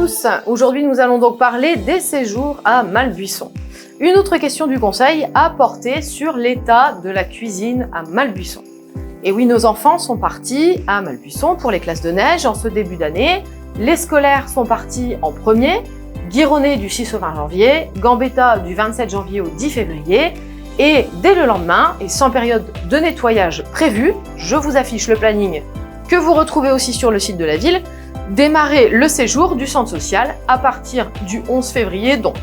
tous, aujourd'hui nous allons donc parler des séjours à Malbuisson. Une autre question du conseil a porté sur l'état de la cuisine à Malbuisson. Et oui, nos enfants sont partis à Malbuisson pour les classes de neige en ce début d'année. Les scolaires sont partis en premier, Guironnet du 6 au 20 janvier, Gambetta du 27 janvier au 10 février. Et dès le lendemain, et sans période de nettoyage prévue, je vous affiche le planning que vous retrouvez aussi sur le site de la ville, démarrer le séjour du centre social à partir du 11 février donc.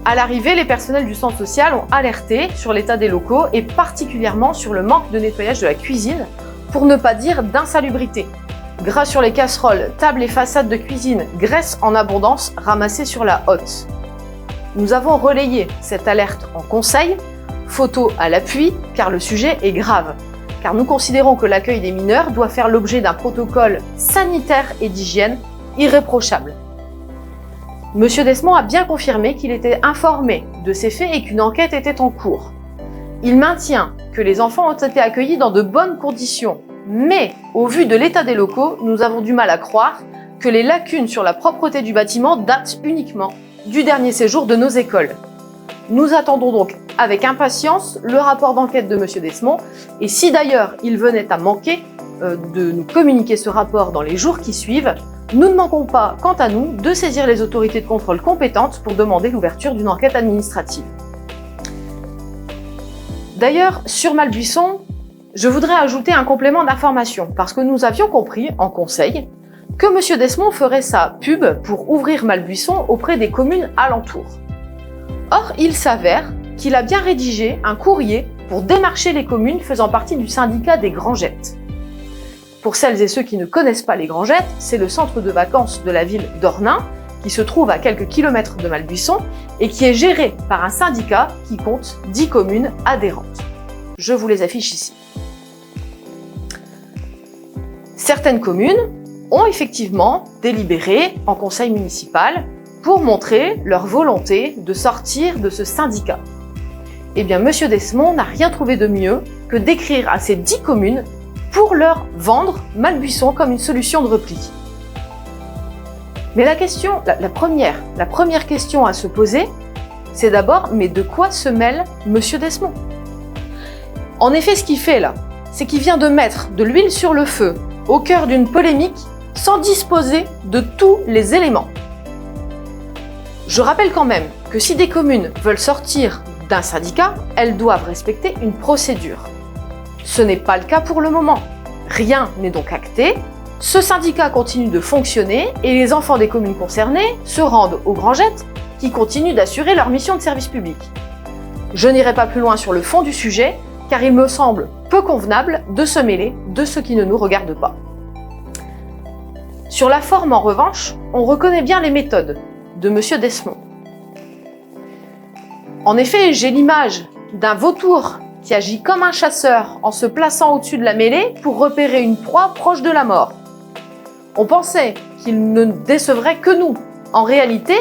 À l'arrivée, les personnels du centre social ont alerté sur l'état des locaux et particulièrement sur le manque de nettoyage de la cuisine, pour ne pas dire d'insalubrité. Gras sur les casseroles, tables et façades de cuisine, graisse en abondance ramassée sur la hotte. Nous avons relayé cette alerte en conseil, photo à l'appui, car le sujet est grave. Car nous considérons que l'accueil des mineurs doit faire l'objet d'un protocole sanitaire et d'hygiène irréprochable. Monsieur Desmond a bien confirmé qu'il était informé de ces faits et qu'une enquête était en cours. Il maintient que les enfants ont été accueillis dans de bonnes conditions, mais au vu de l'état des locaux, nous avons du mal à croire que les lacunes sur la propreté du bâtiment datent uniquement du dernier séjour de nos écoles. Nous attendons donc avec impatience le rapport d'enquête de Monsieur Desmond et si d'ailleurs il venait à manquer de nous communiquer ce rapport dans les jours qui suivent, nous ne manquons pas, quant à nous, de saisir les autorités de contrôle compétentes pour demander l'ouverture d'une enquête administrative. D'ailleurs, sur Malbuisson, je voudrais ajouter un complément d'information parce que nous avions compris, en conseil, que Monsieur Desmond ferait sa pub pour ouvrir Malbuisson auprès des communes alentours. Or, il s'avère qu'il a bien rédigé un courrier pour démarcher les communes faisant partie du syndicat des Grangettes. Pour celles et ceux qui ne connaissent pas les Grangettes, c'est le centre de vacances de la ville d'Ornain, qui se trouve à quelques kilomètres de Malbuisson et qui est géré par un syndicat qui compte 10 communes adhérentes. Je vous les affiche ici. Certaines communes ont effectivement délibéré en conseil municipal pour montrer leur volonté de sortir de ce syndicat. Eh bien, Monsieur Desmond n'a rien trouvé de mieux que d'écrire à ces 10 communes pour leur vendre Malbuisson comme une solution de repli. Mais la première question à se poser, c'est d'abord, mais de quoi se mêle Monsieur Desmond? En effet, ce qu'il fait là, c'est qu'il vient de mettre de l'huile sur le feu au cœur d'une polémique sans disposer de tous les éléments. Je rappelle quand même que si des communes veulent sortir d'un syndicat, elles doivent respecter une procédure. Ce n'est pas le cas pour le moment. Rien n'est donc acté. Ce syndicat continue de fonctionner et les enfants des communes concernées se rendent aux Grangettes qui continuent d'assurer leur mission de service public. Je n'irai pas plus loin sur le fond du sujet car il me semble peu convenable de se mêler de ce qui ne nous regarde pas. Sur la forme, en revanche, on reconnaît bien les méthodes de Monsieur Desmond. En effet, j'ai l'image d'un vautour qui agit comme un chasseur en se plaçant au-dessus de la mêlée pour repérer une proie proche de la mort. On pensait qu'il ne décevrait que nous. En réalité,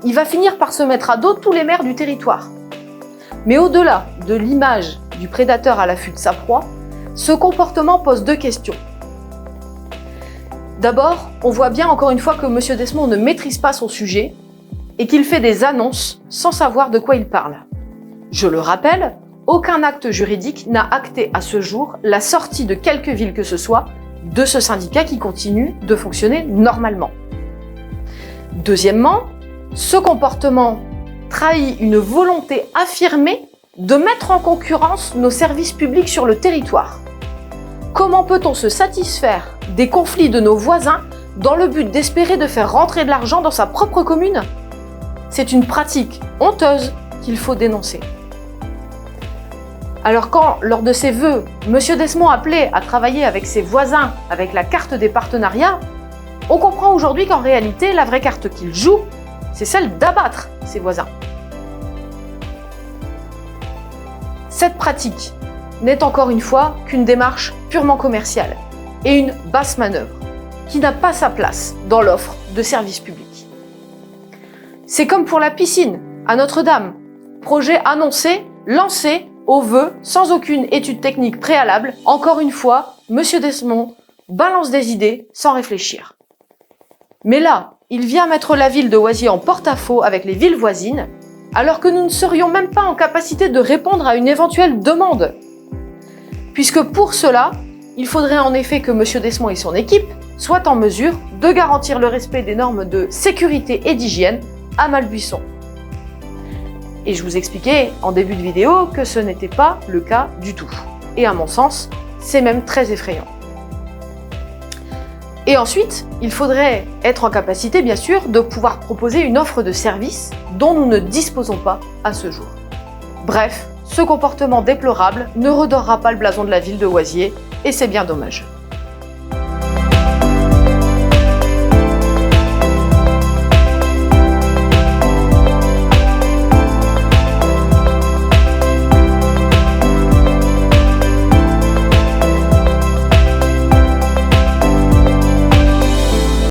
il va finir par se mettre à dos tous les maires du territoire. Mais au-delà de l'image du prédateur à l'affût de sa proie, ce comportement pose deux questions. D'abord, on voit bien encore une fois que Monsieur Desmond ne maîtrise pas son sujet et qu'il fait des annonces sans savoir de quoi il parle. Je le rappelle, aucun acte juridique n'a acté à ce jour la sortie de quelque ville que ce soit de ce syndicat qui continue de fonctionner normalement. Deuxièmement, ce comportement trahit une volonté affirmée de mettre en concurrence nos services publics sur le territoire. Comment peut-on se satisfaire des conflits de nos voisins dans le but d'espérer de faire rentrer de l'argent dans sa propre commune? C'est une pratique honteuse qu'il faut dénoncer. Alors quand, lors de ses vœux, Monsieur Desmond appelait à travailler avec ses voisins avec la carte des partenariats, on comprend aujourd'hui qu'en réalité, la vraie carte qu'il joue, c'est celle d'abattre ses voisins. Cette pratique n'est encore une fois qu'une démarche purement commerciale et une basse manœuvre qui n'a pas sa place dans l'offre de services publics. C'est comme pour la piscine à Notre-Dame, projet annoncé, lancé au vœu, sans aucune étude technique préalable. Encore une fois, Monsieur Desmond balance des idées sans réfléchir. Mais là, il vient mettre la ville de Oisier en porte-à-faux avec les villes voisines, alors que nous ne serions même pas en capacité de répondre à une éventuelle demande. Puisque pour cela, il faudrait en effet que M. Desmond et son équipe soient en mesure de garantir le respect des normes de sécurité et d'hygiène à Malbuisson. Et je vous expliquais en début de vidéo que ce n'était pas le cas du tout. Et à mon sens, c'est même très effrayant. Et ensuite, il faudrait être en capacité, bien sûr, de pouvoir proposer une offre de service dont nous ne disposons pas à ce jour. Bref, ce comportement déplorable ne redorera pas le blason de la ville de Oisier, et c'est bien dommage.